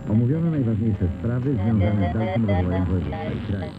Omówiono najważniejsze sprawy związane z dalszym rozwojem województwa i kraju.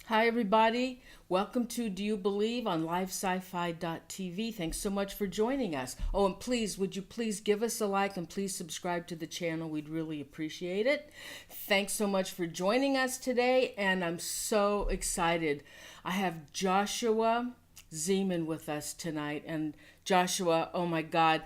Hi, everybody. Welcome to Do You Believe on livesci-fi.tv. Thanks so much for joining us. Oh, and please, would you please give us a like and please subscribe to the channel? We'd really appreciate it. Thanks so much for joining us today, and I'm so excited. I have Joshua Zeman with us tonight, and Joshua, oh my God,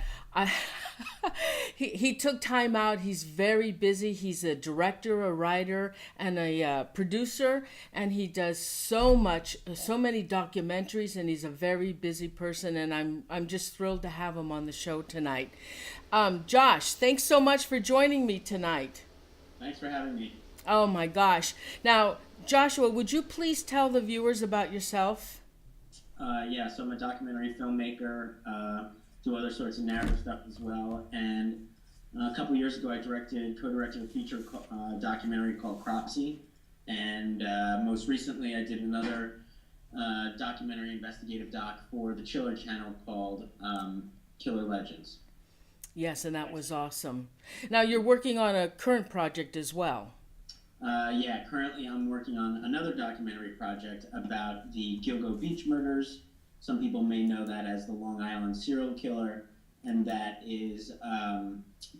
he took time out. He's very busy. He's a director, a writer, and a producer, and he does so many documentaries, and he's a very busy person, and I'm just thrilled to have him on the show tonight. Josh, thanks so much for joining me tonight. Thanks for having me. Oh my gosh. Now, Joshua, would you please tell the viewers about yourself? Yeah, so I'm a documentary filmmaker, do other sorts of narrative stuff as well, and a couple years ago I co-directed a feature documentary called Cropsy, and most recently I did another documentary investigative doc for the Chiller channel called Killer Legends. Yes, and that was awesome. Now you're working on a current project as well. Yeah, currently I'm working on another documentary project about the Gilgo Beach murders. Some people may know that as the Long Island serial killer, and that is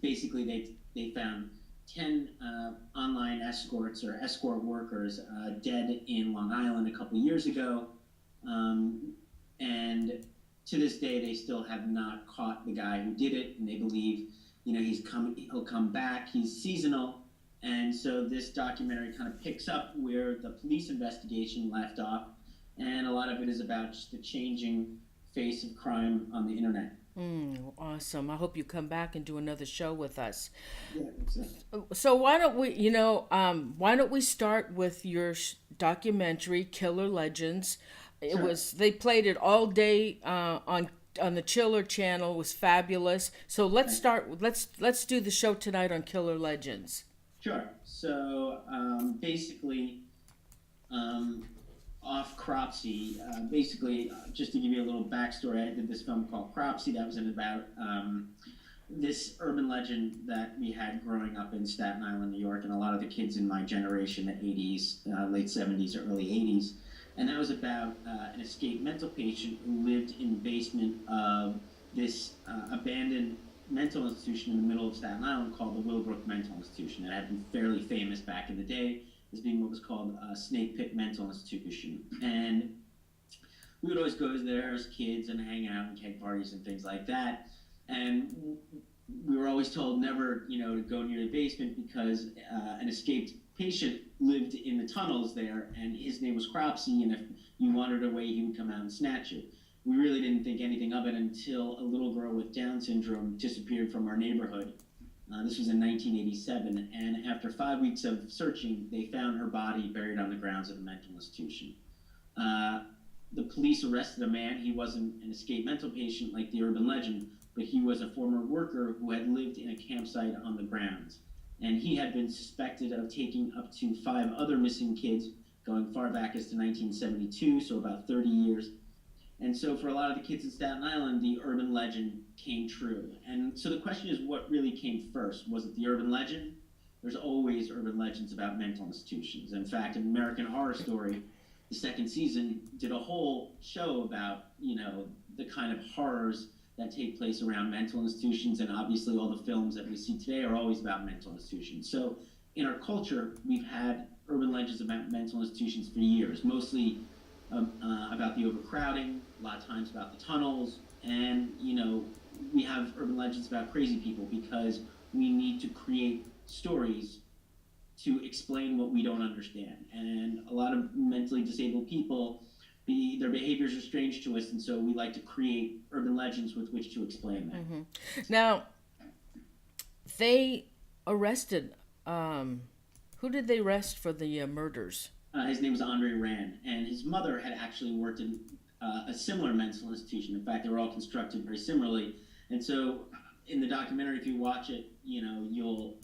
basically they found 10 online escorts or escort workers dead in Long Island a couple years ago, and to this day they still have not caught the guy who did it, and they believe he'll come back. He's seasonal. And so this documentary kind of picks up where the police investigation left off, and a lot of it is about just the changing face of crime on the internet. Awesome. I hope you come back and do another show with us. Yeah, exactly. So why don't we start with your documentary, Killer Legends? Sure. They played it all day on the Chiller channel. It was fabulous. So let's do the show tonight on Killer Legends. Sure. So basically, off Cropsy, just to give you a little backstory, I did this film called Cropsy that was about this urban legend that we had growing up in Staten Island, New York, and a lot of the kids in my generation, the 80s, late 70s, or early 80s. And that was about an escaped mental patient who lived in the basement of this abandoned mental institution in the middle of Staten Island called the Willowbrook Mental Institution. It had been fairly famous back in the day as being what was called a Snake Pit Mental Institution. And we would always go there as kids and hang out and keg parties and things like that. And we were always told never, to go near the basement because an escaped patient lived in the tunnels there, and his name was Cropsy, and if you wandered away, he would come out and snatch you. We really didn't think anything of it until a little girl with Down syndrome disappeared from our neighborhood. This was in 1987, and after 5 weeks of searching, they found her body buried on the grounds of the mental institution. The police arrested a man. He wasn't an escaped mental patient like the urban legend, but he was a former worker who had lived in a campsite on the grounds. And he had been suspected of taking up to 5 other missing kids, going far back as to 1972, so about 30 years. And so for a lot of the kids in Staten Island, the urban legend came true. And so the question is, what really came first? Was it the urban legend? There's always urban legends about mental institutions. In fact, in American Horror Story, the second season did a whole show about, the kind of horrors that take place around mental institutions, and obviously all the films that we see today are always about mental institutions. So in our culture, we've had urban legends about mental institutions for years, mostly about the overcrowding, a lot of times about the tunnels, and we have urban legends about crazy people because we need to create stories to explain what we don't understand. And a lot of mentally disabled people, their behaviors are strange to us, and so we like to create urban legends with which to explain that. Mm-hmm. Now, they arrested, who did they arrest for the murders? His name was Andre Rand, and his mother had actually worked in a similar mental institution. In fact, they were all constructed very similarly. And so in the documentary, if you watch it, you'll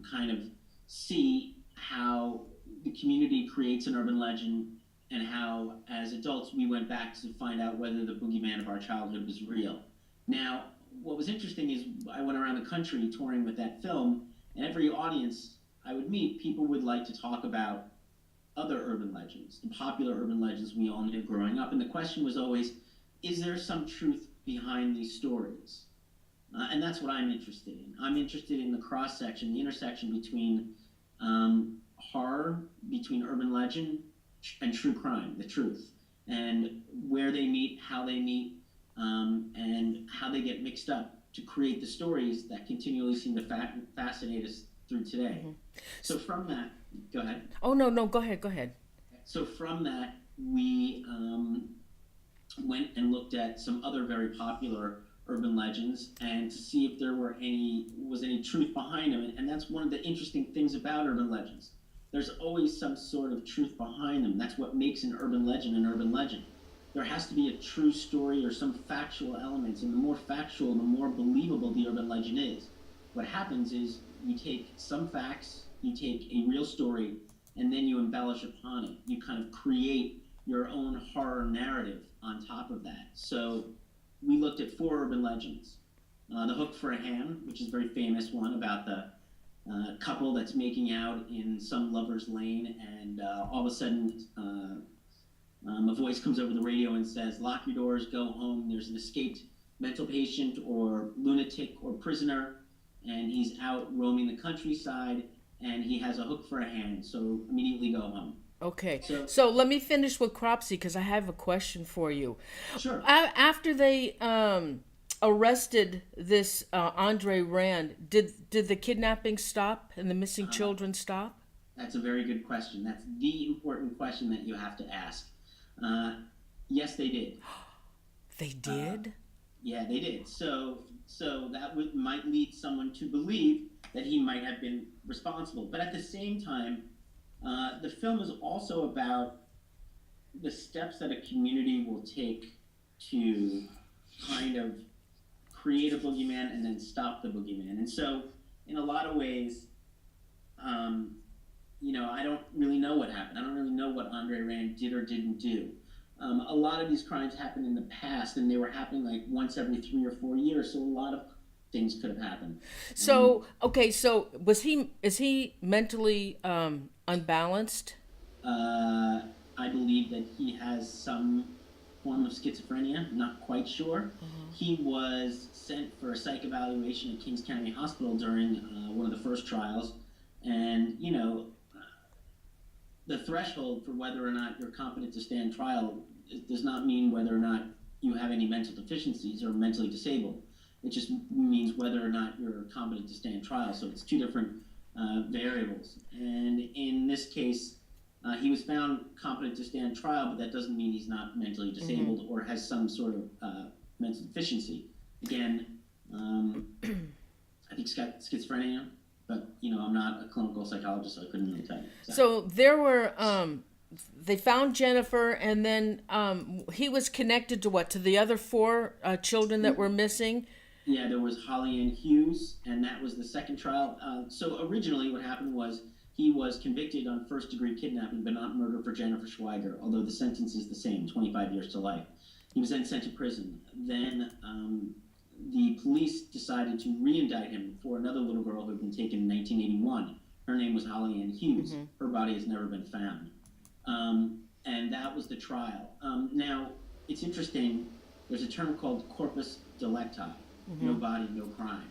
kind of see how the community creates an urban legend, and how, as adults, we went back to find out whether the boogeyman of our childhood was real. Now, what was interesting is I went around the country touring with that film, and every audience I would meet, people would like to talk about other urban legends, the popular urban legends we all knew growing up. And the question was always, is there some truth behind these stories? And that's what I'm interested in. I'm interested in the cross-section, the intersection between horror, between urban legend, and true crime, the truth, and where they meet, how they meet, and how they get mixed up to create the stories that continually seem to fascinate us through today. Mm-hmm. So from that, go ahead. Oh, no, go ahead. So from that, we went and looked at some other very popular urban legends and to see if there was any truth behind them. And that's one of the interesting things about urban legends. There's always some sort of truth behind them. That's what makes an urban legend an urban legend. There has to be a true story or some factual elements, and the more factual, the more believable the urban legend is. What happens is you take some facts, you take a real story, and then you embellish upon it. You kind of create your own horror narrative on top of that. So we looked at 4 urban legends. The Hook for a Hand, which is a very famous one about the couple that's making out in some lover's lane, and all of a sudden a voice comes over the radio and says, "Lock your doors, go home. There's an escaped mental patient or lunatic or prisoner, and he's out roaming the countryside, and he has a hook for a hand, so immediately go home." Okay, so let me finish with Cropsy, because I have a question for you. Sure. After they arrested this Andre Rand, did the kidnapping stop and the missing children stop? That's a very good question. That's the important question that you have to ask. Yes, they did. They did? Yeah, they did. So that might lead someone to believe that he might have been responsible. But at the same time, the film is also about the steps that a community will take to kind of create a boogeyman and then stop the boogeyman. And so, in a lot of ways, I don't really know what happened. I don't really know what Andre Rand did or didn't do. A lot of these crimes happened in the past, and they were happening like once every 3 or 4 years. So a lot of things could have happened. So is he mentally unbalanced? I believe that he has some form of schizophrenia. Not quite sure. He was sent for a psych evaluation at Kings County Hospital during one of the first trials, and the threshold for whether or not you're competent to stand trial does not mean whether or not you have any mental deficiencies or mentally disabled. It just means whether or not you're competent to stand trial. So it's 2 different variables. And in this case, he was found competent to stand trial, but that doesn't mean he's not mentally disabled or has some sort of mental deficiency. Again, I think he's got schizophrenia, but I'm not a clinical psychologist, so I couldn't really tell you. So there were, they found Jennifer, and then he was connected to what? To the other 4 children that were missing? Yeah, there was Holly Ann Hughes, and that was the second trial. So originally what happened was he was convicted on first-degree kidnapping, but not murder for Jennifer Schweiger, although the sentence is the same, 25 years to life. He was then sent to prison. Then the police decided to re-indict him for another little girl who had been taken in 1981. Her name was Holly Ann Hughes. Her body has never been found. and that was the trial. Now, it's interesting. There's a term called corpus delicti, no body, no crime.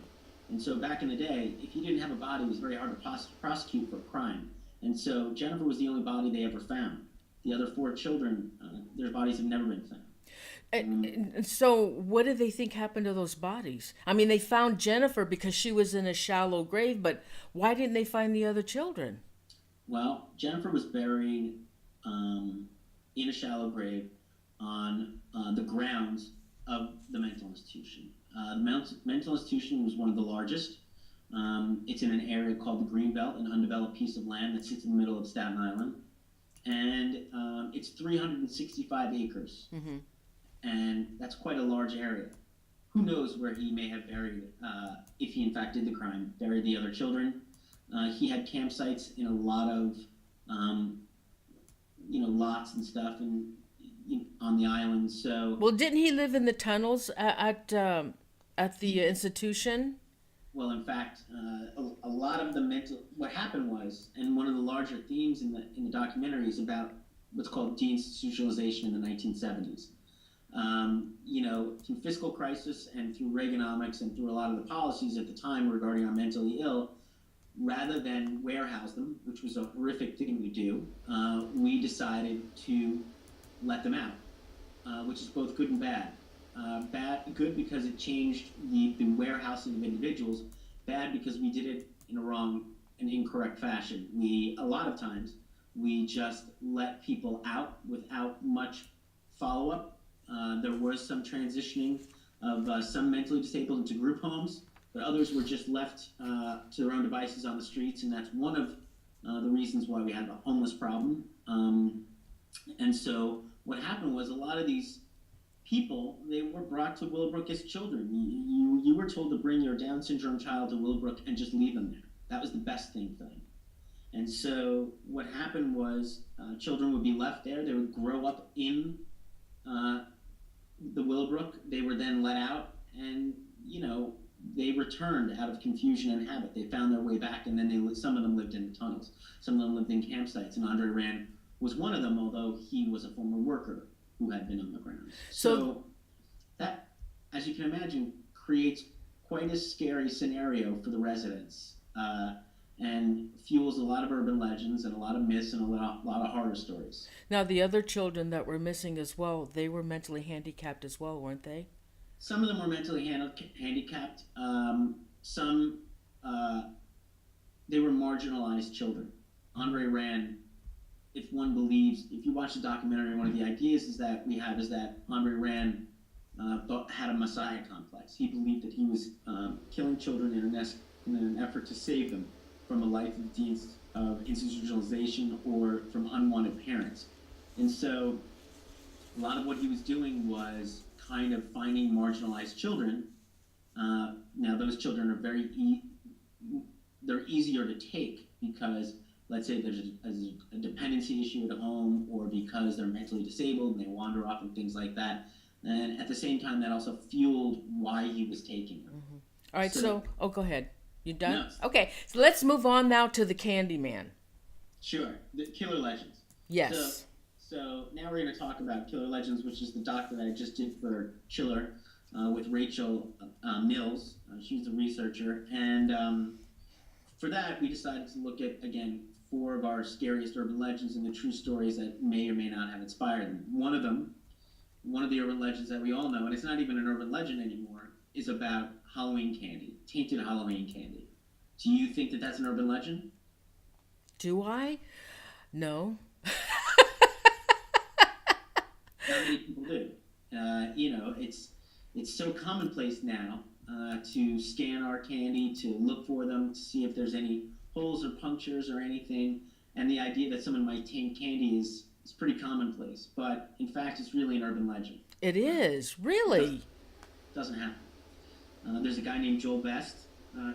And so back in the day, if you didn't have a body, it was very hard to prosecute for a crime. And so Jennifer was the only body they ever found. The other four children, their bodies have never been found. And so, what do they think happened to those bodies? I mean, they found Jennifer because she was in a shallow grave, but why didn't they find the other children? Well, Jennifer was buried in a shallow grave on the grounds of the mental institution. The mental institution was one of the largest. It's in an area called the Greenbelt, an undeveloped piece of land that sits in the middle of Staten Island. And it's 365 acres. And that's quite a large area. Who knows where he may have buried, if he in fact did the crime, buried the other children. He had campsites in a lot of, lots and stuff on the island. So, well, didn't he live in the tunnels at the institution? Well, in fact, a lot of what happened was, and one of the larger themes in the documentary is about what's called deinstitutionalization in the 1970s. Through fiscal crisis and through Reaganomics and through a lot of the policies at the time regarding our mentally ill, rather than warehouse them, which was a horrific thing to do, we decided to let them out, which is both good and bad. Good because it changed the warehousing of individuals. Bad because we did it in an incorrect fashion. A lot of times, we just let people out without much follow-up. There was some transitioning of some mentally disabled into group homes, but others were just left to their own devices on the streets, and that's one of the reasons why we had a homeless problem. And so what happened was a lot of these people, they were brought to Willowbrook as children. You were told to bring your Down syndrome child to Willowbrook and just leave them there. That was the best thing for them. And so what happened was children would be left there. They would grow up in the Willowbrook. They were then let out, and they returned out of confusion and habit. They found their way back, and then some of them lived in tunnels. Some of them lived in campsites, and Andre Rand was one of them, although he was a former worker who had been on the ground. So that, as you can imagine, creates quite a scary scenario for the residents, and fuels a lot of urban legends and a lot of myths and a lot of horror stories. Now, the other children that were missing as well, they were mentally handicapped as well, weren't they? Some of them were mentally handicapped. Some, they were marginalized children. Andre Rand, if you watch the documentary, one of the ideas is that Andre Rand had a messiah complex. He believed that he was killing children in an effort to save them from a life of institutionalization or from unwanted parents. And so a lot of what he was doing was kind of finding marginalized children. Now those children are they're easier to take because, let's say there's a dependency issue at home, or because they're mentally disabled and they wander off and things like that. And at the same time, that also fueled why he was taking them. All right, so go ahead. You done? No. Okay, so let's move on now to the Candyman. Sure, the Killer Legends. Yes. So now we're going to talk about Killer Legends, which is the doc that I just did for Chiller with Rachel Mills. She's the researcher. And for that, we decided to look at, again, 4 of our scariest urban legends and the true stories that may or may not have inspired them. One of the urban legends that we all know, and it's not even an urban legend anymore, is about Halloween candy, tainted Halloween candy. Do you think that that's an urban legend? Do I? No. Not many people do. It's so commonplace now to scan our candy, to look for them, to see if there's any holes or punctures or anything. And the idea that someone might taint candy is pretty commonplace. But in fact, it's really an urban legend. It is, really. Doesn't happen. There's a guy named Joel Best,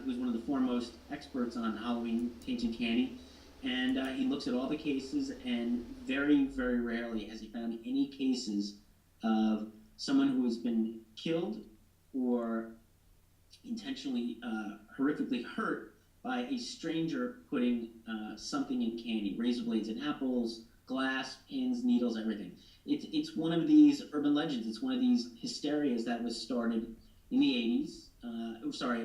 who's one of the foremost experts on Halloween tainted candy. And he looks at all the cases, and very, very rarely has he found any cases of someone who has been killed or intentionally horrifically hurt by a stranger putting something in candy, razor blades in apples, glass, pins, needles, everything. It's one of these urban legends. It's one of these hysterias that was started in the 80s,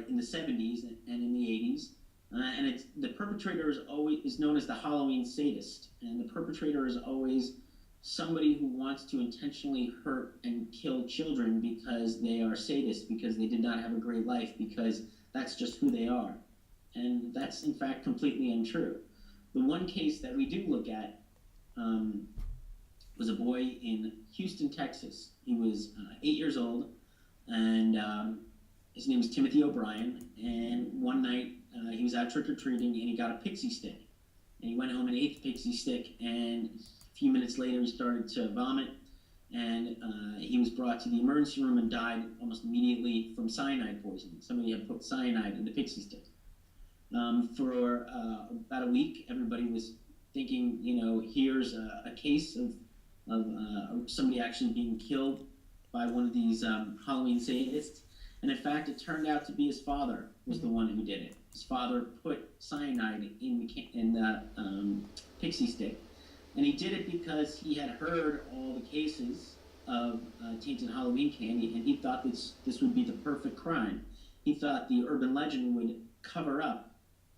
in the 70s and in the 80s. And it's the perpetrator is known as the Halloween sadist, and the perpetrator is always somebody who wants to intentionally hurt and kill children because they are sadists, because they did not have a great life, because that's just who they are. And that's in fact completely untrue. The one case that we do look at was a boy in Houston, Texas. He was 8 years old, and his name is Timothy O'Brien. And one night he was out trick-or-treating, and he got a pixie stick. And he went home and ate the pixie stick, and a few minutes later he started to vomit, and he was brought to the emergency room and died almost immediately from cyanide poisoning. Somebody had put cyanide in the pixie stick. For about a week, everybody was thinking, here's a case of somebody actually being killed by one of these Halloween sadists. And in fact, it turned out to be his father was the one who did it. His father put cyanide in the pixie stick. And he did it because he had heard all the cases of tainted Halloween candy, and he thought this would be the perfect crime. He thought the urban legend would cover up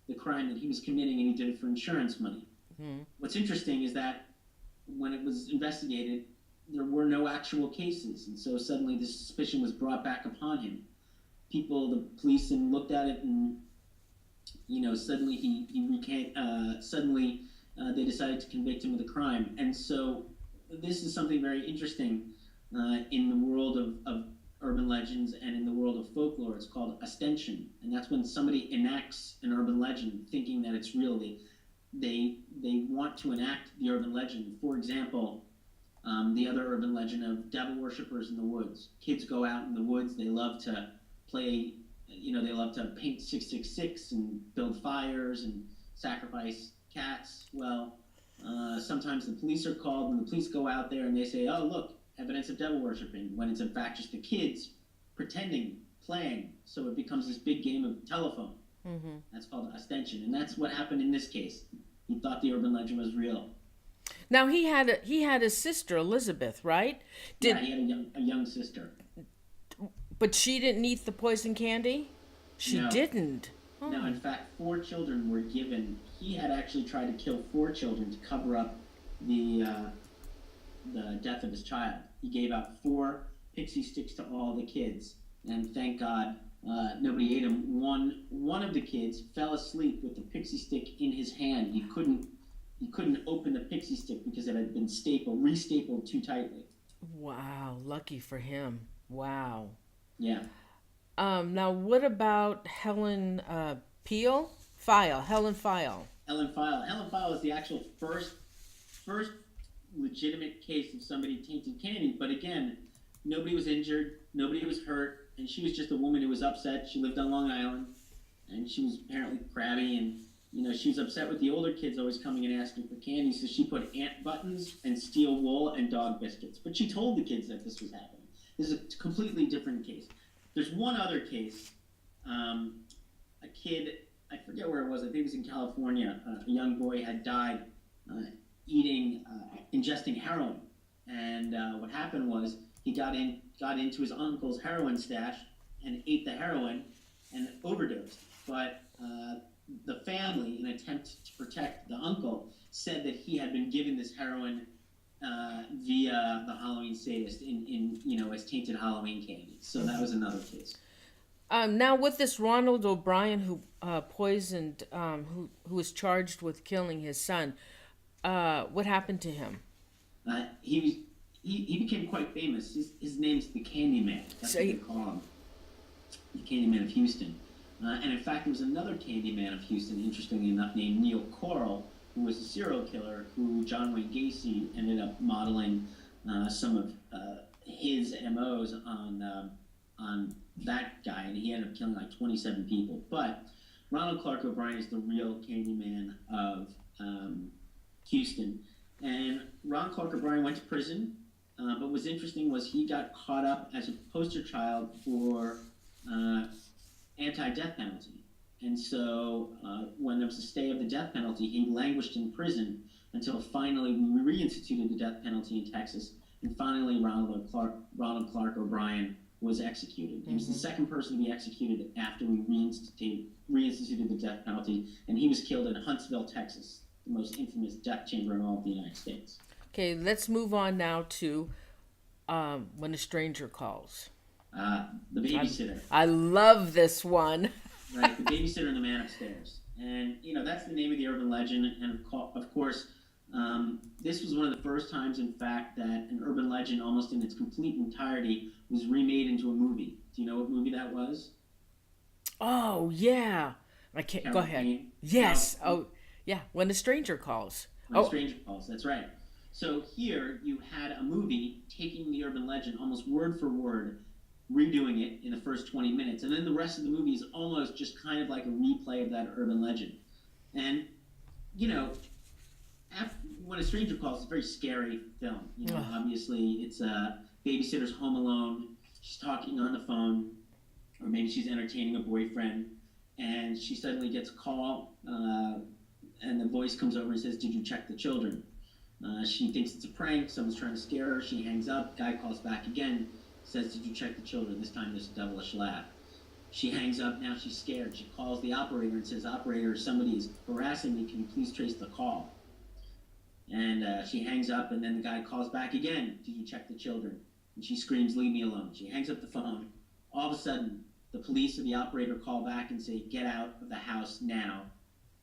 the crime that he was committing, and he did it for insurance money. Mm-hmm. What's interesting is that when it was investigated, there were no actual cases, and so suddenly this suspicion was brought back upon him. The police looked at it, and suddenly they decided to convict him of the crime. And so this is something very interesting in the world of urban legends and in the world of folklore. It's called ostension, and that's when somebody enacts an urban legend thinking that it's real. They want to enact the urban legend. For example, the other urban legend of devil worshippers in the woods. Kids go out in the woods. They love to play. They love to paint 666 and build fires and sacrifice cats. Well, sometimes the police are called, and the police go out there and they say, "Oh, look, evidence of devil worshiping," when it's in fact just the kids pretending, playing. So it becomes this big game of telephone. Mm-hmm. That's called ostension, and that's what happened in this case. He thought the urban legend was real. Now he had a sister, Elizabeth, right? Yeah, he had a young sister. But she didn't eat the poison candy? She didn't. Oh. No, in fact, 4 children were given. He had actually tried to kill 4 children to cover up the death of his child. He gave out 4 pixie sticks to all the kids, and thank God nobody ate them. One of the kids fell asleep with the pixie stick in his hand. He couldn't open the pixie stick because it had been restapled too tightly. Wow, lucky for him. Wow. Yeah. Now, what about Helen File? Helen File. Helen File is the actual first legitimate case of somebody tainted candy. But again, nobody was injured, nobody was hurt, and she was just a woman who was upset. She lived on Long Island, and she was apparently crabby, and she was upset with the older kids always coming and asking for candy, so she put ant buttons and steel wool and dog biscuits. But she told the kids that this was happening. This is a completely different case. There's one other case. A kid, I forget where it was, I think it was in California. A young boy had died ingesting heroin. And what happened was he got into his uncle's heroin stash and ate the heroin and overdosed. But the family, in an attempt to protect the uncle, said that he had been given this heroin via the Halloween sadist as tainted Halloween candy. So that was another case. Now with this Ronald O'Brien who poisoned, who was charged with killing his son, what happened to him? He became quite famous. His name's the Candyman. That's what they call him. The Candyman of Houston. And in fact, there was another Candyman of Houston, interestingly enough, named Neil Coral, who was a serial killer who John Wayne Gacy ended up modeling some of his MOs on that guy, and he ended up killing like 27 people. But Ronald Clark O'Brien is the real Candyman of Houston. And Ron Clark O'Brien went to prison, but what's interesting was he got caught up as a poster child for anti-death penalty. And so when there was a stay of the death penalty, he languished in prison until finally we reinstituted the death penalty in Texas, and finally Ronald Clark O'Brien was executed. He was the second person to be executed after we reinstituted the death penalty, and he was killed in Huntsville, Texas, the most infamous death chamber in all of the United States. Okay, let's move on now to When a Stranger Calls. The babysitter. I love this one. Right, the babysitter and the man upstairs. And, that's the name of the urban legend. And of course, this was one of the first times, in fact, that an urban legend, almost in its complete entirety, was remade into a movie. Do you know what movie that was? Oh, yeah. I can't. Go ahead. Yes. Oh, yeah. When a Stranger Calls. When a Stranger Calls, that's right. So here you had a movie taking the urban legend almost word for word, redoing it in the first 20 minutes. And then the rest of the movie is almost just kind of like a replay of that urban legend. And, When a Stranger Calls is a very scary film. Obviously it's a babysitter's home alone. She's talking on the phone, or maybe she's entertaining a boyfriend, and she suddenly gets a call, and the voice comes over and says, "Did you check the children?" She thinks it's a prank. Someone's trying to scare her. She hangs up. Guy calls back again, says, "Did you check the children?" This time there's a devilish laugh. She hangs up. Now she's scared. She calls the operator and says, "Operator, somebody is harassing me. Can you please trace the call?" And she hangs up, and then the guy calls back again. "Did you check the children?" And she screams, "Leave me alone." She hangs up the phone. All of a sudden, the police or the operator call back and say, "Get out of the house now."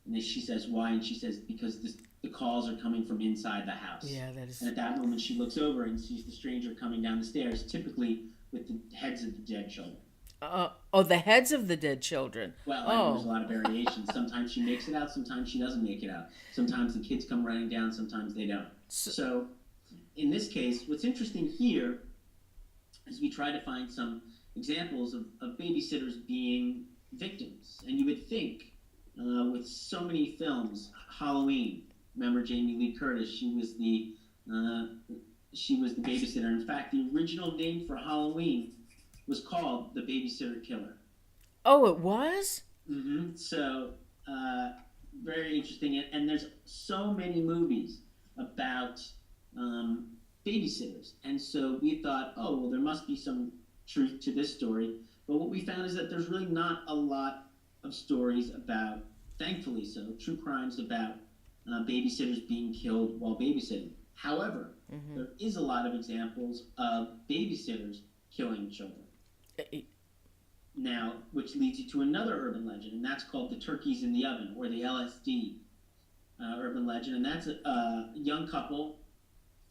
And then she says, "Why?" And she says, "Because the calls are coming from inside the house." Yeah, that is. And at that moment, she looks over and sees the stranger coming down the stairs, typically with the heads of the dead children. The heads of the dead children. Well, there's a lot of variations. Sometimes she makes it out, sometimes she doesn't make it out. Sometimes the kids come running down, sometimes they don't. So in this case, what's interesting here is we try to find some examples of babysitters being victims. And you would think, with so many films, Halloween, remember Jamie Lee Curtis, she was the babysitter. In fact, the original name for Halloween was called The Babysitter Killer. Oh, it was? Mm-hmm. So, very interesting. And there's so many movies about babysitters. And so we thought, there must be some truth to this story. But what we found is that there's really not a lot of stories about, thankfully so, true crimes about babysitters being killed while babysitting. However, there is a lot of examples of babysitters killing children. Now, which leads you to another urban legend, and that's called the turkeys in the oven, or the LSD urban legend. And that's a young couple,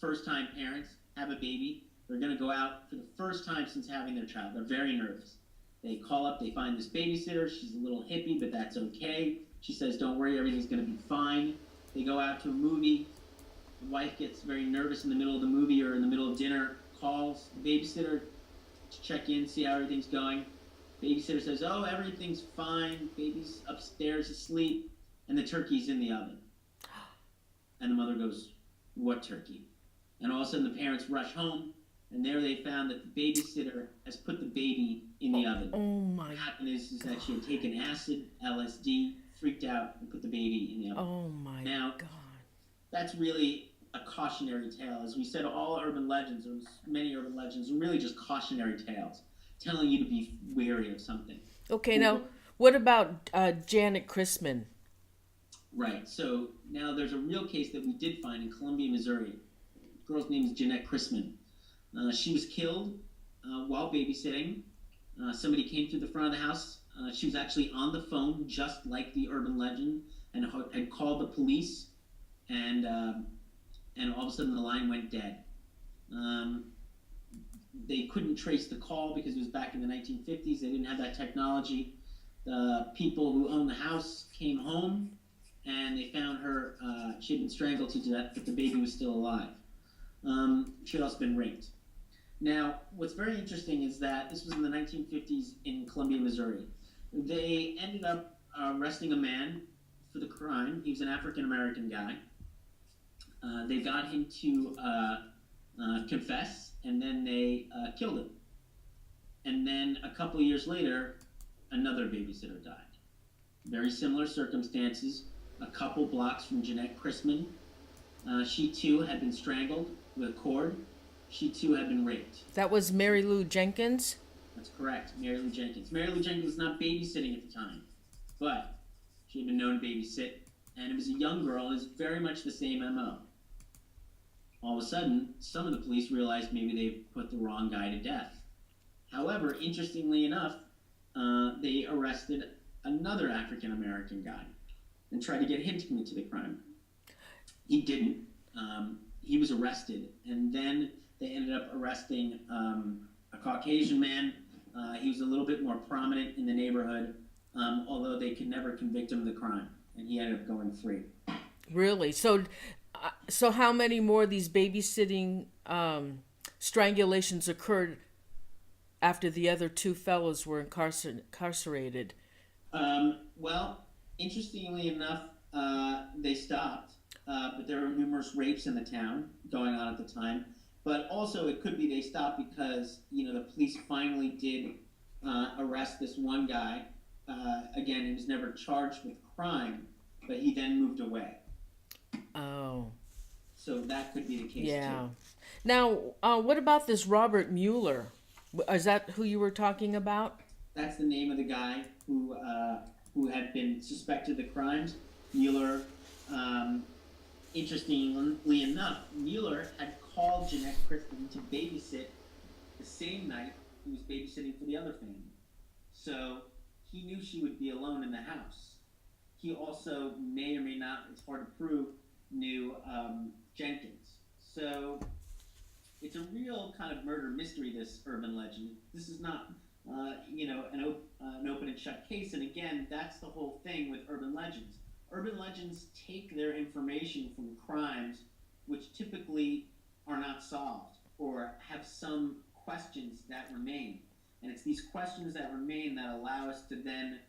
first-time parents, have a baby. They're going to go out for the first time since having their child. They're very nervous. They call up, they find this babysitter. She's a little hippie, but that's okay. She says, "Don't worry, everything's going to be fine." They go out to a movie. The wife gets very nervous in the middle of the movie or in the middle of dinner, calls the babysitter to check in, see how everything's going. Babysitter says, "Oh, everything's fine. Baby's upstairs asleep." And the turkey's in the oven. And the mother goes, "What turkey?" And all of a sudden the parents rush home, and there they found that the babysitter has put the baby in the oven. Oh my! What happened is that she had taken acid, LSD, freaked out, and put the baby in the oven. Oh my God! That's really a cautionary tale. As we said, all urban legends, or many urban legends, are really just cautionary tales, telling you to be wary of something. Okay, now what about Janet Christman? Right. So now there's a real case that we did find in Columbia, Missouri. The girl's name is Jeanette Christman. She was killed while babysitting. Somebody came through the front of the house. She was actually on the phone, just like the urban legend, and had called the police. And all of a sudden the line went dead. They couldn't trace the call because it was back in the 1950s. They didn't have that technology. The people who owned the house came home, and they found her. She had been strangled to death, but the baby was still alive. She had also been raped. Now, what's very interesting is that this was in the 1950s in Columbia, Missouri. They ended up arresting a man for the crime. He was an African-American guy. They got him to confess, and then they killed him. And then a couple years later, another babysitter died. Very similar circumstances, a couple blocks from Jeanette Christman. She too had been strangled with a cord. She too had been raped. That was Mary Lou Jenkins. That's correct, Mary Lou Jenkins. Mary Lou Jenkins was not babysitting at the time, but she had been known to babysit, and it was a young girl. It was very much the same MO. All of a sudden, some of the police realized maybe they put the wrong guy to death. However, interestingly enough, they arrested another African American guy and tried to get him to commit to the crime. He didn't. He was arrested, and then they ended up arresting a Caucasian man. He was a little bit more prominent in the neighborhood, although they could never convict him of the crime, and he ended up going free. Really? So how many more of these babysitting strangulations occurred after the other two fellows were incarcerated? Well, interestingly enough, they stopped, but there were numerous rapes in the town going on at the time. But also, it could be they stopped because the police finally did arrest this one guy. Again, he was never charged with crime, but he then moved away. Oh. So that could be the case Yeah. too. Now, what about this Robert Mueller? Is that who you were talking about? That's the name of the guy who had been suspected of the crimes. Mueller. Interestingly enough, Mueller had called Jeanette Crispin to babysit the same night he was babysitting for the other family. So he knew she would be alone in the house. He also may or may not, it's hard to prove, knew Jenkins. So it's a real kind of murder mystery, this urban legend. This is not, an open and shut case. And again, that's the whole thing with urban legends. Urban legends take their information from crimes which typically are not solved or have some questions that remain. And it's these questions that remain that allow us to then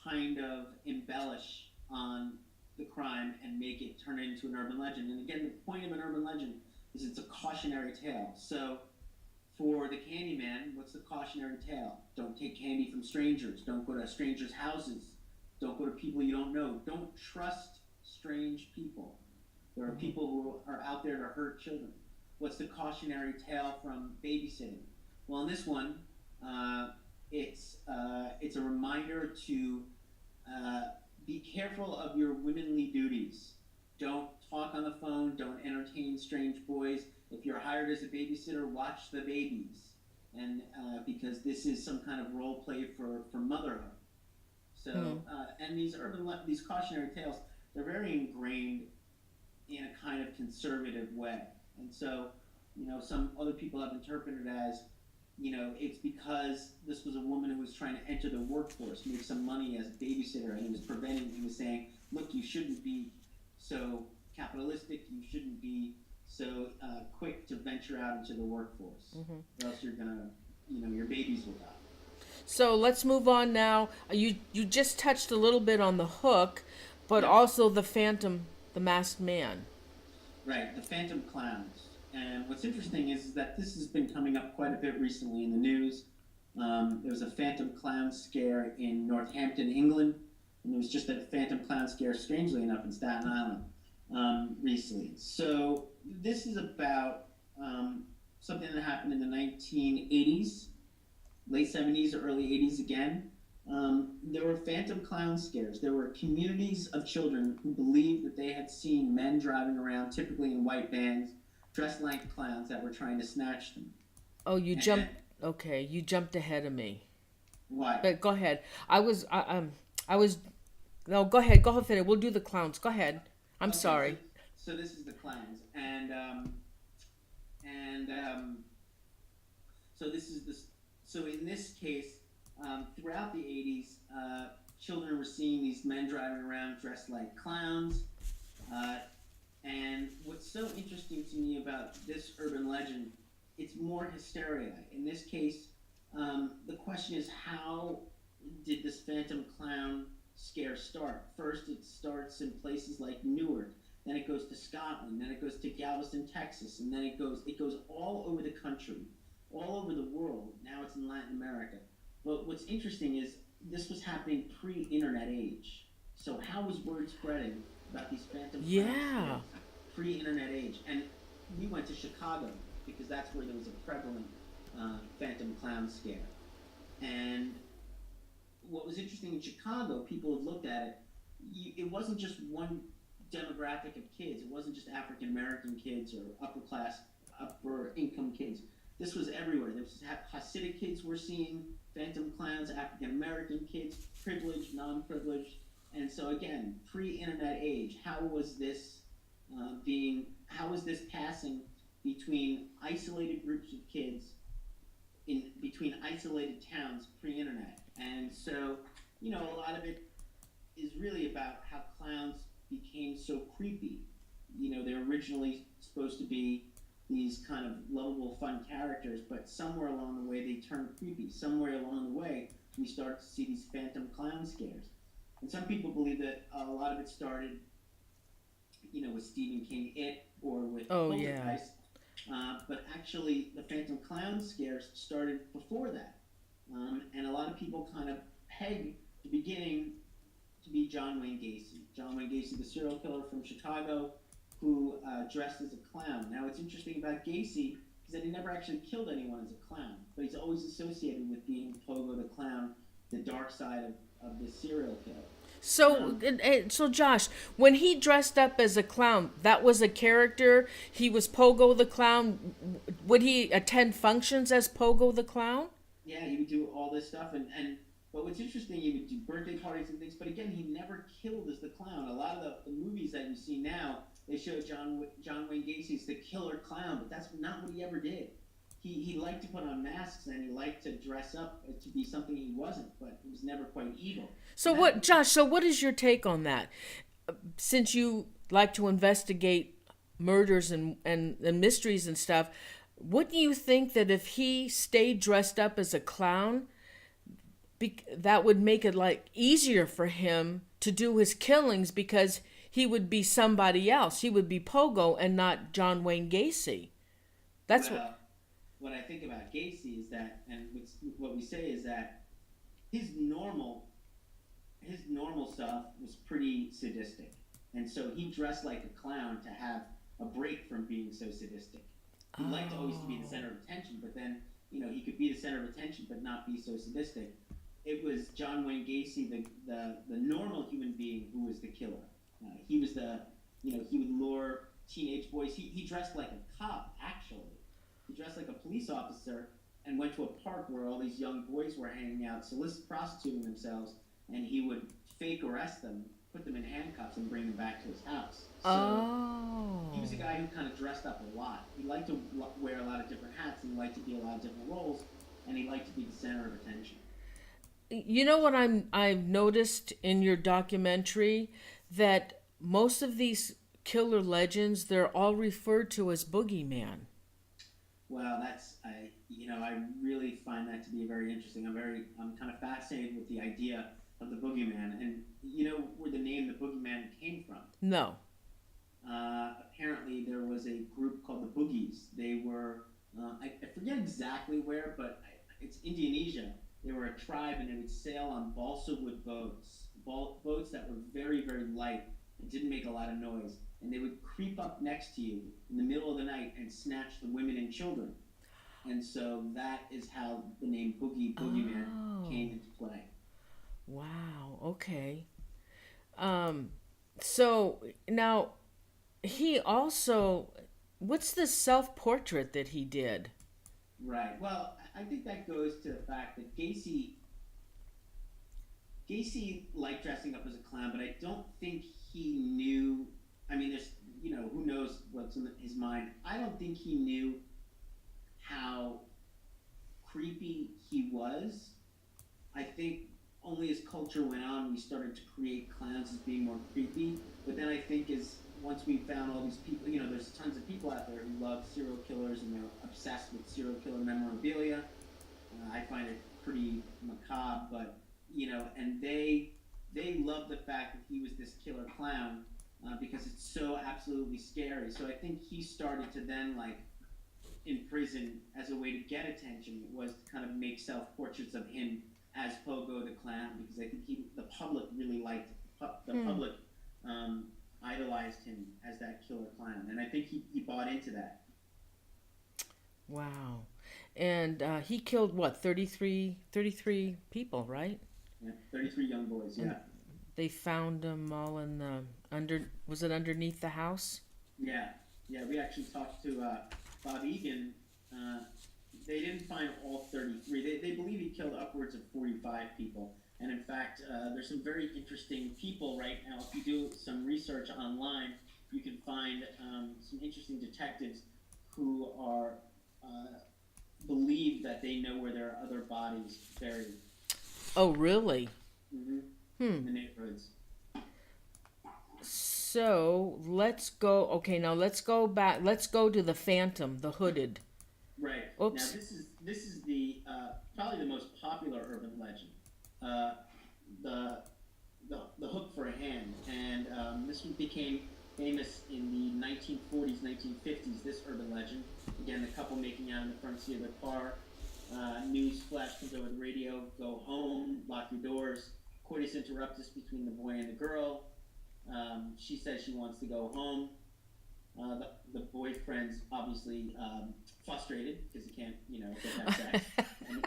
kind of embellish on the crime and make it turn into an urban legend. And again, the point of an urban legend is it's a cautionary tale. So for the Candyman, what's the cautionary tale? Don't take candy from strangers. Don't go to strangers' houses. Don't go to people you don't know. Don't trust strange people. There are people who are out there to hurt children. What's the cautionary tale from babysitting? Well, in this one, it's a reminder to be careful of your womanly duties. Don't talk on the phone. Don't entertain strange boys. If you're hired as a babysitter, watch the babies, and because this is some kind of role play for motherhood. So, and these cautionary tales, they're very ingrained in a kind of conservative way. And so, some other people have interpreted it as, it's because this was a woman who was trying to enter the workforce, make some money as a babysitter, and he was saying, look, you shouldn't be so capitalistic, you shouldn't be so quick to venture out into the workforce, or else you're gonna, your babies will die. So let's move on now. You just touched a little bit on the Hook, but also the Phantom, the Masked Man. Right, the Phantom Clowns. And what's interesting is that this has been coming up quite a bit recently in the news. There was a Phantom Clown scare in Northampton, England, and there was just a Phantom Clown scare, strangely enough, in Staten Island recently. So this is about something that happened in the 1980s. Late 70s or early 80s again. There were Phantom Clown scares. There were communities of children who believed that they had seen men driving around, typically in white vans, dressed like clowns that were trying to snatch them. Oh, you jumped ahead of me. Why? But go ahead. No, go ahead. Go ahead, finish. We'll do the clowns. Go ahead. I'm sorry. So this is the clowns. So in this case, throughout the 80s, children were seeing these men driving around dressed like clowns. And what's so interesting to me about this urban legend, it's more hysteria. In this case, the question is, how did this Phantom Clown scare start? First, it starts in places like Newark. Then it goes to Scotland. Then it goes to Galveston, Texas. And then it goes all over the country, all over the world. Now it's in Latin America. But what's interesting is this was happening pre-internet age. So how was word spreading about these Phantom Clowns? Yeah. pre-internet age, and we went to Chicago because that's where there was a prevalent phantom clown scare. And what was interesting in Chicago, people have looked at it. It wasn't just one demographic of kids. It wasn't just African American kids or upper income kids. This was everywhere. There was Hasidic kids were seeing phantom clowns, African American kids, privileged, non-privileged. And so again, pre-internet age, how was this passing between isolated groups of kids between isolated towns pre-internet? And so, a lot of it is really about how clowns became so creepy. They're originally supposed to be these kind of lovable, fun characters, but somewhere along the way they turned creepy. Somewhere along the way we start to see these phantom clown scares. And some people believe that a lot of it started, with Stephen King, It, or with Poltergeist. But actually, the phantom clown scares started before that. And a lot of people kind of peg the beginning to be John Wayne Gacy. John Wayne Gacy, the serial killer from Chicago, who dressed as a clown. Now, what's interesting about Gacy is that he never actually killed anyone as a clown, but he's always associated with being Pogo the Clown, the dark side of the serial killer. So Josh, when he dressed up as a clown, that was a character? He was Pogo the Clown? Would he attend functions as Pogo the Clown? Yeah, he would do all this stuff, but what's interesting, he would do birthday parties and things, but again, he never killed as the clown. A lot of the movies that you see now, they show John Wayne Gacy as the killer clown, but that's not what he ever did. He liked to put on masks, and he liked to dress up to be something he wasn't, but he was never quite evil. Josh, what is your take on that? Since you like to investigate murders and mysteries and stuff, wouldn't you think that if he stayed dressed up as a clown, that would make it easier for him to do his killings, because he would be somebody else. He would be Pogo and not John Wayne Gacy. That's what I think about Gacy is that, and what we say is that his normal stuff was pretty sadistic, and so he dressed like a clown to have a break from being so sadistic. He liked always to be the center of attention, but then he could be the center of attention but not be so sadistic. It was John Wayne Gacy, the normal human being, who was the killer. He was he would lure teenage boys. He dressed like a cop, actually. He dressed like a police officer and went to a park where all these young boys were hanging out, prostituting themselves, and he would fake arrest them, put them in handcuffs, and bring them back to his house. So he was a guy who kind of dressed up a lot. He liked to wear a lot of different hats, and he liked to be a lot of different roles, and he liked to be the center of attention. You know what I've noticed in your documentary? That most of these killer legends, they're all referred to as boogeyman. Well, I really find that to be very interesting. I'm kind of fascinated with the idea of the boogeyman. And where the name the boogeyman came from? No. Apparently there was a group called the Boogies. They were, I forget exactly where, but it's Indonesia. They were a tribe, and they would sail on balsa wood boats that were very, very light and didn't make a lot of noise. And they would creep up next to you in the middle of the night and snatch the women and children. And so that is how the name Boogeyman came into play. Wow, okay. So now he also, what's the self-portrait that he did? Right. Well, I think that goes to the fact that Gacy liked dressing up as a clown, but I don't think he knew. I mean, there's, who knows what's in his mind. I don't think he knew how creepy he was. I think only as culture went on, we started to create clowns as being more creepy. But then I think once we found all these people, there's tons of people out there who love serial killers and they're obsessed with serial killer memorabilia. I find it pretty macabre, but, and they love the fact that he was this killer clown because it's so absolutely scary. So I think he started to then, in prison, as a way to get attention, was to kind of make self-portraits of him as Pogo the Clown, because I think the public really liked it. The public idolized him as that killer clown, and I think he bought into that. Wow. And he killed what, 33 people, right? Yeah, 33 young boys. And Yeah, they found them all in the was it underneath the house? yeah, yeah. We actually talked to Bob Egan. Uh, they didn't find all 33. They believe he killed upwards of 45 people. And in fact, there's some very interesting people right now. If you do some research online, you can find some interesting detectives who are believe that they know where there are other bodies buried. Oh, really? Mm-hmm. In Hmm. the neighborhoods. So let's go. Okay, now let's go back. Let's go to the Phantom, the hooded. Right. Now Oops. this is the probably the most popular urban legend. Uh, the the hook for a hand, and this one became famous in the 1940s, 1950s. This urban legend, again, the couple making out in the front seat of the car. News flash comes over the radio: "Go home, lock your doors." Coitus interruptus between the boy and the girl. She says she wants to go home. The boyfriend's obviously frustrated because he can't, get that sex, and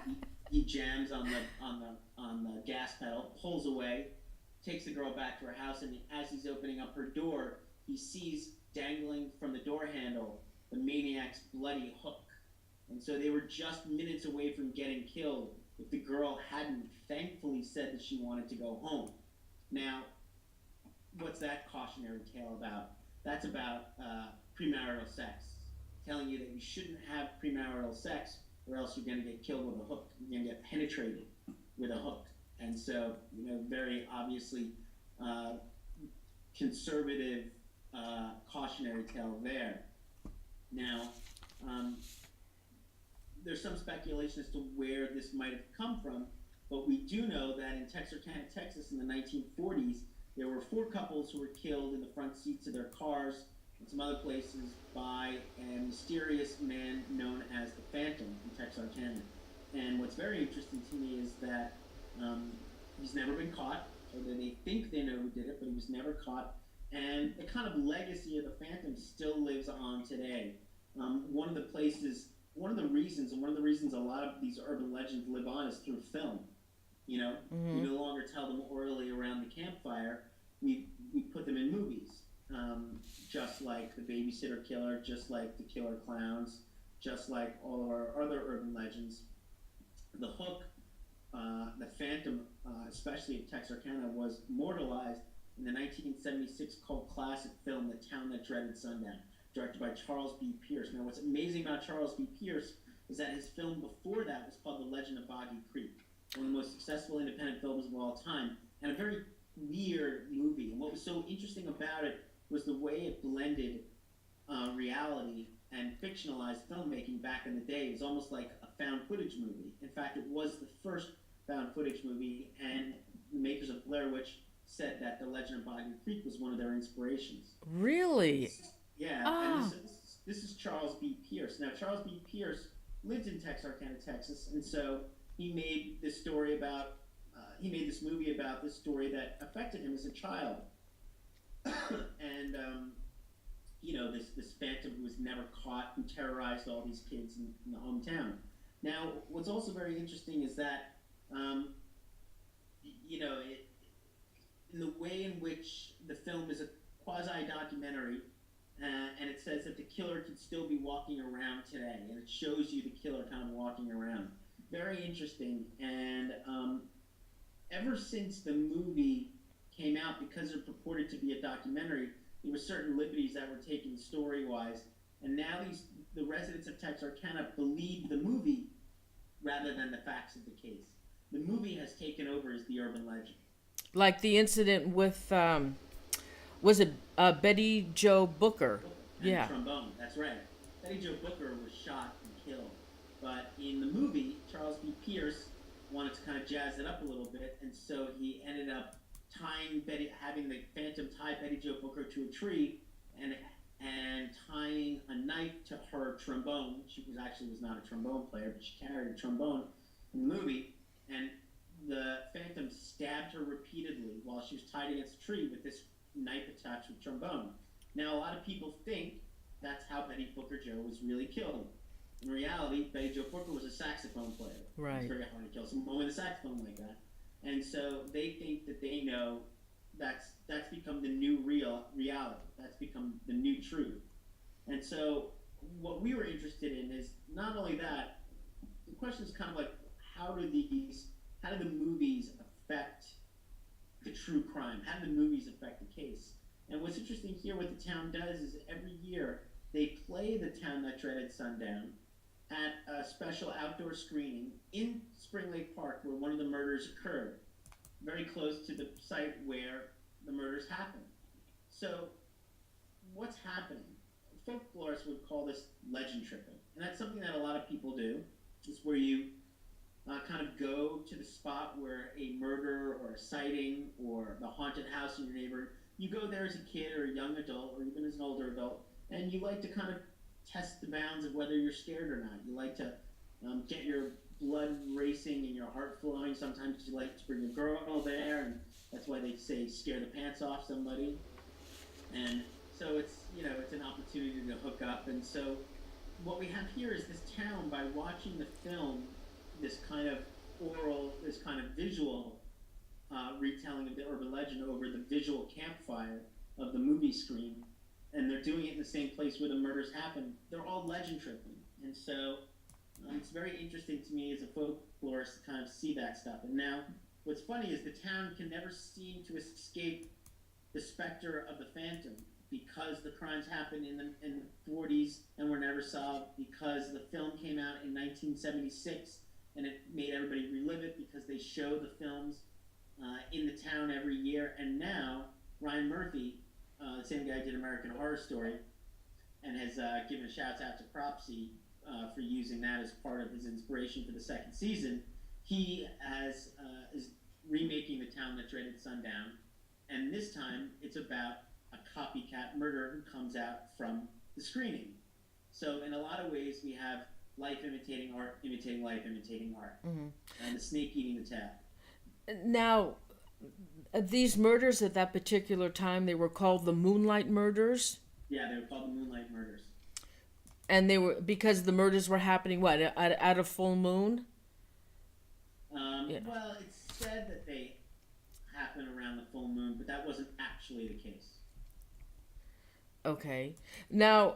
he jams on the gas pedal, pulls away, takes the girl back to her house, and as he's opening up her door, he sees dangling from the door handle the maniac's bloody hook. And so they were just minutes away from getting killed if the girl hadn't thankfully said that she wanted to go home. Now, what's that cautionary tale about? That's about premarital sex, telling you that you shouldn't have premarital sex, or else you're going to get killed with a hook. You're going to get penetrated with a hook. And so, very obviously conservative cautionary tale there. Now, there's some speculation as to where this might have come from, but we do know that in Texarkana, Texas, in the 1940s, there were 4 couples who were killed in the front seats of their cars and some other places by a mysterious man known as the Phantom in Texarkana. And what's very interesting to me is that he's never been caught, or they think they know who did it, but he was never caught. And the kind of legacy of the Phantom still lives on today. One of the reasons a lot of these urban legends live on is through film. We Mm-hmm. no longer tell them orally around the campfire. We put them in movies, just like the Babysitter Killer, just like the Killer Clowns, just like all of our other urban legends. The Hook, the Phantom, especially of Texarkana, was immortalized in the 1976 cult classic film The Town That Dreaded Sundown, directed by Charles B. Pierce. Now, what's amazing about Charles B. Pierce is that his film before that was called The Legend of Boggy Creek, one of the most successful independent films of all time, and a very weird movie. And what was so interesting about it was the way it blended reality and fictionalized filmmaking back in the day. It was almost like a found footage movie. In fact, it was the first found footage movie, and the makers of Blair Witch said that The Legend of Boggy Creek was one of their inspirations. Really? Yeah, and Ah. this is Charles B. Pierce. Now, Charles B. Pierce lived in Texarkana, Texas, and so he made this story about he made this movie about this story that affected him as a child, and this phantom who was never caught, who terrorized all these kids in the hometown. Now, what's also very interesting is that in the way in which the film is a quasi documentary, and it says that the killer could still be walking around today, and it shows you the killer kind of walking around. Very interesting, and ever since the movie came out, because it purported to be a documentary, there were certain liberties that were taken story-wise, and now the residents of Texarkana believe the movie rather than the facts of the case. The movie has taken over as the urban legend. Like the incident with was it Betty Joe Booker? And the Yeah. trombone, that's right. Betty Jo Booker was shot and killed. But in the movie, Charles B. Pierce wanted to kind of jazz it up a little bit, and so he ended up having the Phantom tie Betty Jo Booker to a tree, and tying a knife to her trombone. She was not a trombone player, but she carried a trombone in the movie, and the Phantom stabbed her repeatedly while she was tied against a tree with this knife attached with trombone. Now, a lot of people think that's how Betty Booker Joe was really killed. In reality, Betty Jo Booker was a saxophone player. Right. It's very hard to kill someone with a saxophone like that. And so they think that they know that's become the new reality. That's become the new truth. And so what we were interested in is not only that, the question is kind of like, how do the movies affect the true crime? How do the movies affect the case? And what's interesting here, what the town does is every year they play The Town That Dreaded Sundown at a special outdoor screening in Spring Lake Park where one of the murders occurred, very close to the site where the murders happened. So what's happening? Folklorists would call this legend tripping. And that's something that a lot of people do. It's where you kind of go to the spot where a murder or a sighting or the haunted house in your neighborhood, you go there as a kid or a young adult or even as an older adult, and you like to kind of test the bounds of whether you're scared or not. You like to get your blood racing and your heart flowing. Sometimes you like to bring a girl there, and that's why they say scare the pants off somebody. And so it's an opportunity to hook up. And so what we have here is this town, by watching the film, this kind of oral, this kind of visual retelling of the urban legend over the visual campfire of the movie screen, and they're doing it in the same place where the murders happen. They're all legend tripping. And so it's very interesting to me as a folklorist to kind of see that stuff. And now what's funny is the town can never seem to escape the specter of the phantom, because the crimes happened in the 40s and were never solved, because the film came out in 1976 and it made everybody relive it because they show the films in the town every year. And now Ryan Murphy, the same guy who did American Horror Story and has given shouts out to Cropsey for using that as part of his inspiration for the second season, he is remaking The Town That Dreaded Sundown, and this time it's about a copycat murderer who comes out from the screening. So in a lot of ways we have life imitating art, imitating life, imitating art, and the snake eating the tail. Now, these murders at that particular time, they were called the Moonlight Murders? Yeah, they were called the Moonlight Murders. And they were, because the murders were happening, what, at a full moon? Well, it's said that they happen around the full moon, but that wasn't actually the case. Okay. Now,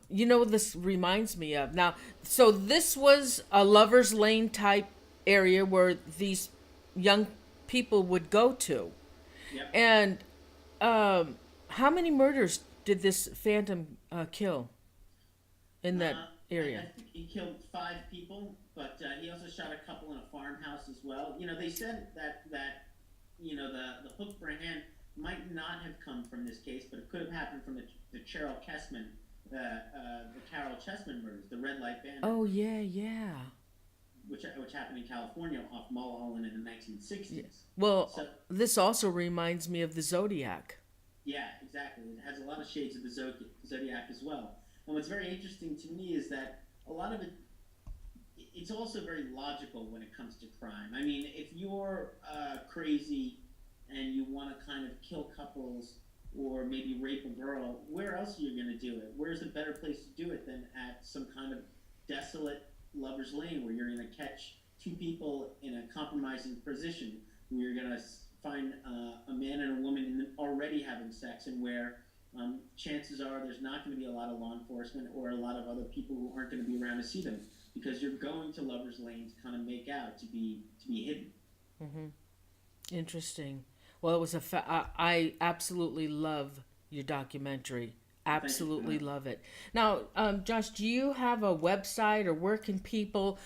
what this reminds me of? Now, so this was a Lover's Lane type area where these young people would go to. Yep. And how many murders did this phantom kill in that area? I think he killed 5 people, but he also shot a couple in a farmhouse as well. They said that the hook for a hand might not have come from this case, but it could have happened from the Carol Chessman, the Carol Chessman murders, the Red Light Bandit. Oh yeah. Which happened in California off Mulholland in the 1960s. Yeah. Well, this also reminds me of the Zodiac. Yeah, exactly. It has a lot of shades of the Zodiac as well. And what's very interesting to me is that a lot of it's also very logical when it comes to crime. I mean, if you're crazy and you want to kind of kill couples or maybe rape a girl, where else are you going to do it? Where's a better place to do it than at some kind of desolate Lover's Lane, where you're going to catch 2 people in a compromising position, where you're going to find a man and a woman already having sex, and where chances are there's not going to be a lot of law enforcement or a lot of other people who aren't going to be around to see them, because you're going to Lover's Lane to kind of make out, to be hidden. Mm-hmm. Interesting. Well, it was I absolutely love your documentary. Absolutely love it. Now, Josh, do you have a website, or where can people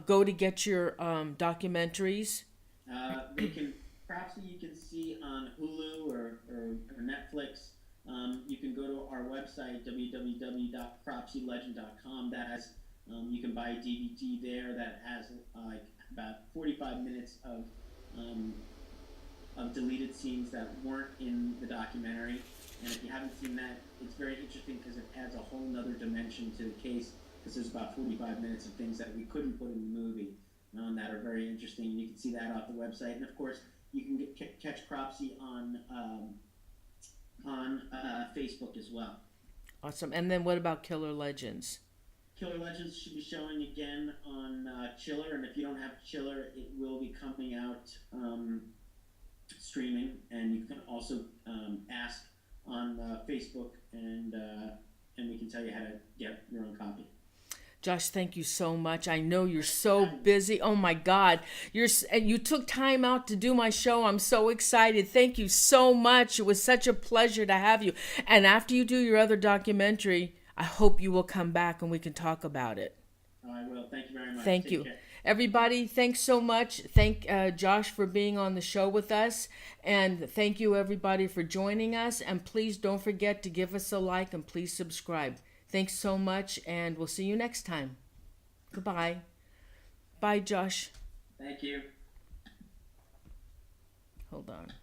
go to get your documentaries? They can, perhaps you can see on Hulu or Netflix. You can go to our website, www.cropsylegend.com. That has, you can buy a DVD there that has like about 45 minutes of deleted scenes that weren't in the documentary. And if you haven't seen that, it's very interesting because it adds a whole nother dimension to the case, because there's about 45 minutes of things that we couldn't put in the movie that are very interesting. You can see that off the website. And of course, you can catch Cropsy on on Facebook as well. Awesome. And then what about Killer Legends? Killer Legends should be showing again on Chiller, and if you don't have Chiller, it will be coming out streaming, and you can also ask on Facebook, and we can tell you how to get your own copy. Josh, thank you so much. I know you're so busy. Oh my God, you took time out to do my show. I'm so excited. Thank you so much. It was such a pleasure to have you. And after you do your other documentary, I hope you will come back and we can talk about it. Oh, I will. Thank you very much. Thank Take you. care. Everybody, thanks so much. Thank Josh for being on the show with us. And thank you, everybody, for joining us. And please don't forget to give us a like and please subscribe. Thanks so much, and we'll see you next time. Goodbye. Bye, Josh. Thank you. Hold on.